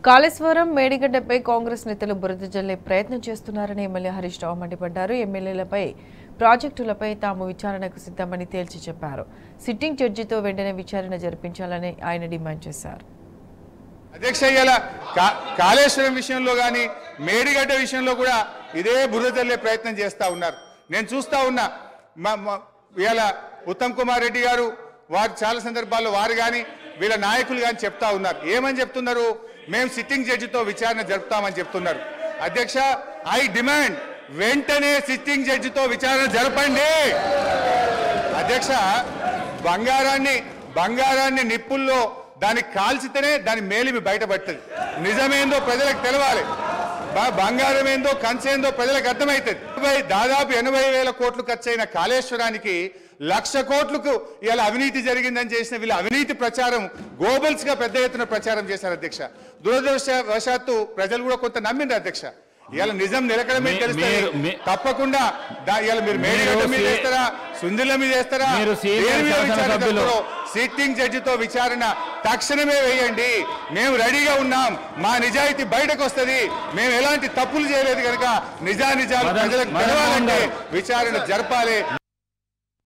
కాళేశ్వరం మేడిగడ్డపై కాంగ్రెస్ నేతలు బురద జల్లే ప్రయత్నం చేస్తున్నారని ఎమ్మెల్యే హరీష్ రావు మండిపడ్డారు. ఎమ్మెల్యేలపై ప్రాజెక్టులపై తాము విచారణకు సిద్ధమని తేల్చి చెప్పారు. సిట్టింగ్ జడ్జితో వెంటనే విచారణ జరిపించాలని ఆయన డిమాండ్ చేశారు. అధ్యక్ష, కాళేశ్వరం విషయంలో గాని మేడిగడ్డ విషయంలో కూడా ఇదే బురద జల్లే ప్రయత్నం చేస్తా ఉన్నారు. నేను చూస్తా ఉన్నా ఇవాళ ఉత్తమ్ కుమార్ రెడ్డి గారు వారు చాలా సందర్భాల్లో వారు కానీ వీళ్ళ నాయకులు కానీ చెప్తా ఉన్నారు. ఏమని చెప్తున్నారు? మేము సిట్టింగ్ జడ్జితో విచారణ జరుపుతామని చెప్తున్నారు. అధ్యక్ష, ఐ డిమాండ్ వెంటనే సిట్టింగ్ జడ్జితో విచారణ జరపండి. అధ్యక్ష, బంగారాన్ని నిప్పుల్లో దానికి కాల్చితేనే దాని మేలిమి బయటపడుతుంది. నిజమేందో ప్రజలకు తెలవాలి, బంగారం ఏందో కంచేందో ప్రజలకు అర్థమవుతుంది. దాదాపు 80,000 కోట్లు ఖర్చయిన కాళేశ్వరానికి 1,00,000 కోట్లకు ఇలా అవినీతి జరిగిందని చేసిన వీళ్ళ అవినీతి ప్రచారం గోబల్స్ గా పెద్ద ఎత్తున ప్రచారం చేశారు. అధ్యక్ష, దురదృష్టవశాత్తు ప్రజలు కూడా కొంత నమ్మిండ్రు. అధ్యక్ష, ఇలా నిజం నిలకడమే తెలుస్తుంది. తప్పకుండా ఇలా మీరు మేడిగడ్డ మీద వేస్తారా, సుందిల మీద వేస్తారా, సిట్టింగ్ జడ్జితో విచారణ తక్షణమే వేయండి. మేము రెడీగా ఉన్నాం. మా నిజాయితీ బయటకు వస్తుంది. మేము ఎలాంటి తప్పులు చేయలేదు కనుక నిజాలు ప్రజలకు తెలవాలంటే విచారణ జరపాలి.